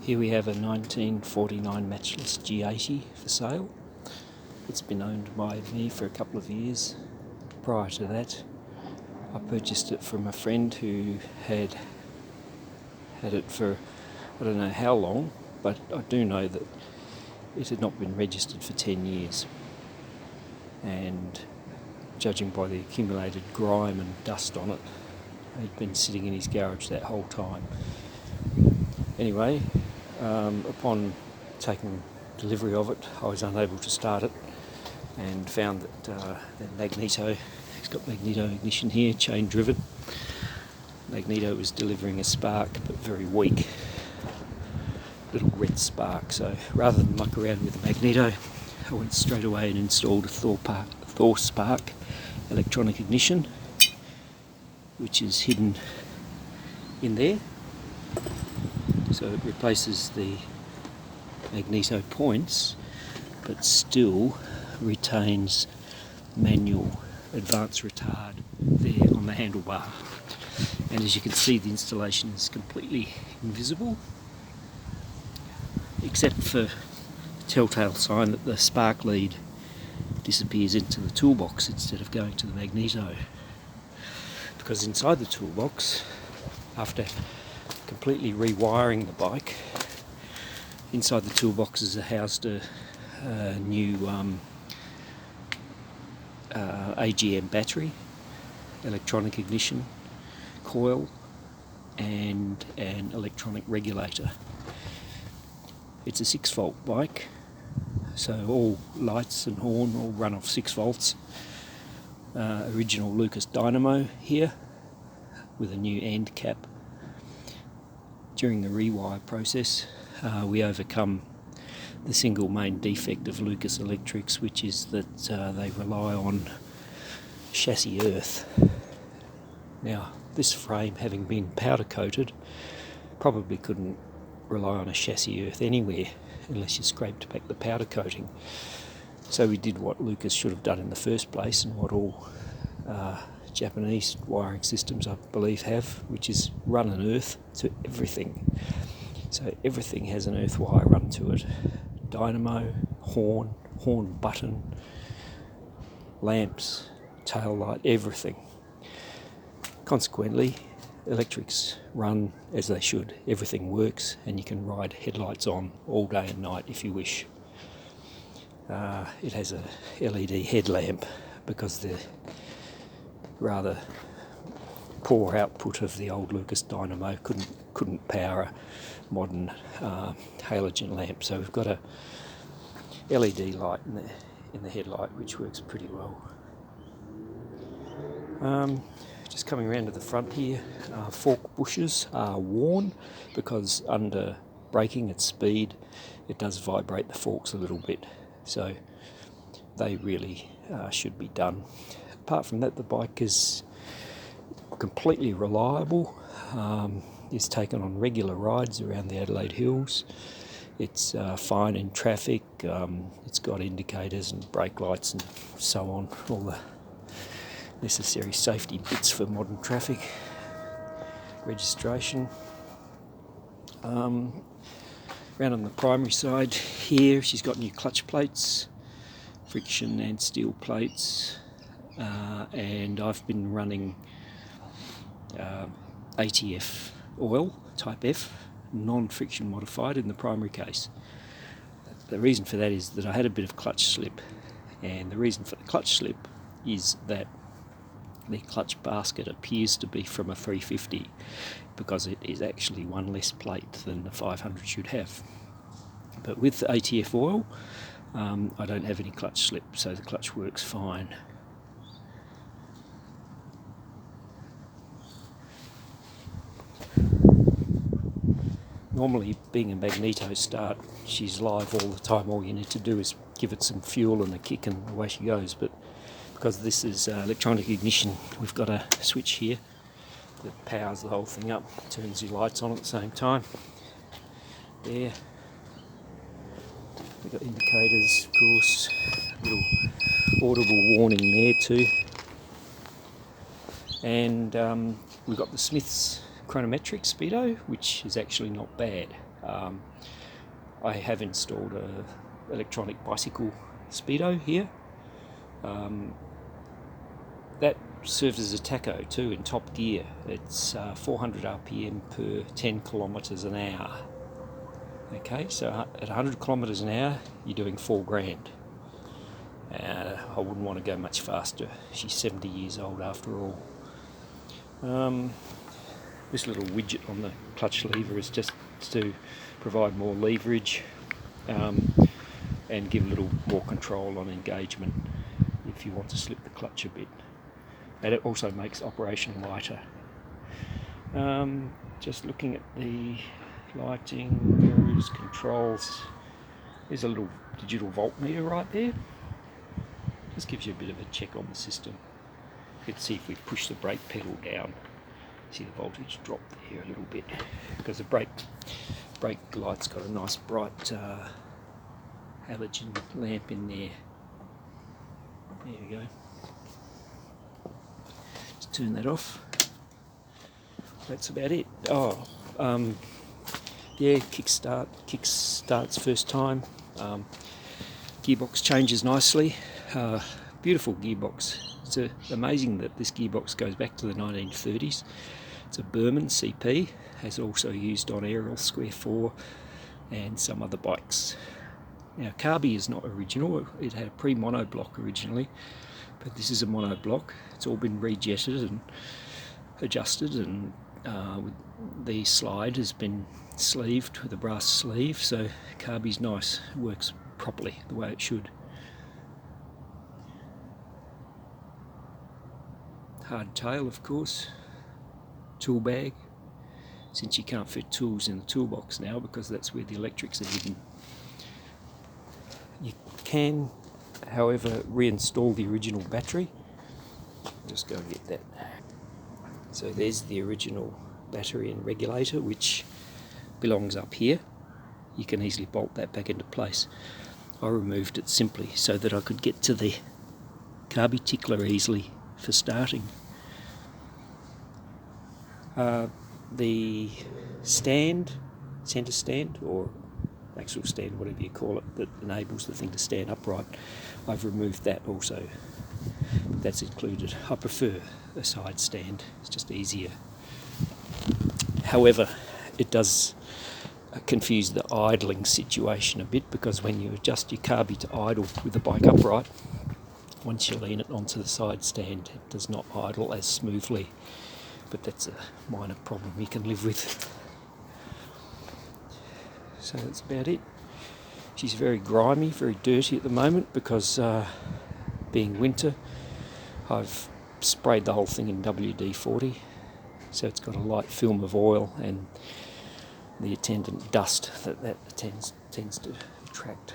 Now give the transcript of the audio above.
Here we have a 1949 Matchless G80 for sale. It's been owned by me for a couple of years. Prior to that, I purchased it from a friend who had it for I don't know how long, but I do know that it had not been registered for 10 years. And judging by the accumulated grime and dust on it, he'd been sitting in his garage that whole time. Anyway, upon taking delivery of it, I was unable to start it and found that the magneto, it's got magneto ignition here, chain driven. Magneto was delivering a spark, but very weak, little red spark. So rather than muck around with the magneto, I went straight away and installed a Thor Spark electronic ignition, which is hidden in there. So it replaces the magneto points, but still retains manual advanced retard there on the handlebar. And as you can see, the installation is completely invisible, except for the telltale sign that the spark lead disappears into the toolbox instead of going to the magneto. Because inside the toolbox, after completely rewiring the bike, inside the toolbox is housed a new AGM battery, electronic ignition coil, and an electronic regulator. It's a 6-volt bike, so all lights and horn all run off 6 volts. Original Lucas dynamo here with a new end cap. During the rewire process, we overcome the single main defect of Lucas Electrics, which is that they rely on chassis earth. Now, this frame, having been powder coated, probably couldn't rely on a chassis earth anywhere unless you scraped back the powder coating. So we did what Lucas should have done in the first place, and what all Japanese wiring systems, I believe, have, which is run an earth to everything. So everything has an earth wire run to it. Dynamo, horn button, lamps, tail light, everything. Consequently, electrics run as they should. Everything works, and you can ride headlights on all day and night if you wish. It has a LED headlamp because the rather poor output of the old Lucas dynamo couldn't power a modern halogen lamp. So we've got a LED light in the headlight, which works pretty well. Just coming around to the front here, fork bushes are worn because under braking at speed it does vibrate the forks a little bit, so they really should be done. Apart from that, the bike is completely reliable. It's taken on regular rides around the Adelaide Hills. It's fine in traffic. It's got indicators and brake lights and so on, all the necessary safety bits for modern traffic. Registration. Around on the primary side here, she's got new clutch plates, friction and steel plates, and I've been running ATF oil, type F, non-friction modified in the primary case. The reason for that is that I had a bit of clutch slip, and the reason for the clutch slip is that the clutch basket appears to be from a 350 because it is actually one less plate than the 500 should have. But with the ATF oil, I don't have any clutch slip, so the clutch works fine. Normally, being a magneto start, she's live all the time. All you need to do is give it some fuel and a kick and away she goes. But because this is electronic ignition, we've got a switch here that powers the whole thing up, turns your lights on at the same time. There. We've got indicators, of course, little audible warning there too. And we've got the Smith's chronometric speedo, which is actually not bad. I have installed a electronic bicycle speedo here. That serves as a tacho too in top gear. It's 400 RPM per 10 kilometres an hour. Okay, so at 100 kilometres an hour, you're doing 4 grand. I wouldn't want to go much faster. She's 70 years old after all. This little widget on the clutch lever is just to provide more leverage and give a little more control on engagement if you want to slip the clutch a bit. And it also makes operation lighter. Just looking at the lighting, mirrors, controls. There's a little digital voltmeter right there. Just gives you a bit of a check on the system. You can see if we push the brake pedal down, see the voltage drop there a little bit, because the brake light's got a nice bright halogen lamp in there. There you go. Just turn that off. That's about it. Yeah, kick starts first time. Gearbox changes nicely. Beautiful gearbox. It's amazing that this gearbox goes back to the 1930s. It's a Berman CP, has also used on Aerial Square 4 and some other bikes. Now Carby is not original, it had a pre-mono block originally, but this is a mono block. It's all been rejetted and adjusted, and the slide has been sleeved with a brass sleeve, so Carby's nice, it works properly the way it should. Hard tail, of course. Tool bag, since you can't fit tools in the toolbox now because that's where the electrics are hidden. You can, however, reinstall the original battery. Just go and get that. So there's the original battery and regulator, which belongs up here. You can easily bolt that back into place. I removed it simply so that I could get to the Carby tickler easily for starting. The stand, centre stand, or actual stand, whatever you call it, that enables the thing to stand upright, I've removed that also. That's included. I prefer a side stand, it's just easier. However, it does confuse the idling situation a bit, because when you adjust your Carby to idle with the bike upright, once you lean it onto the side stand, it does not idle as smoothly, but that's a minor problem you can live with. So that's about it. She's very grimy, very dirty at the moment, because being winter, I've sprayed the whole thing in WD-40, so it's got a light film of oil and the attendant dust that tends to attract.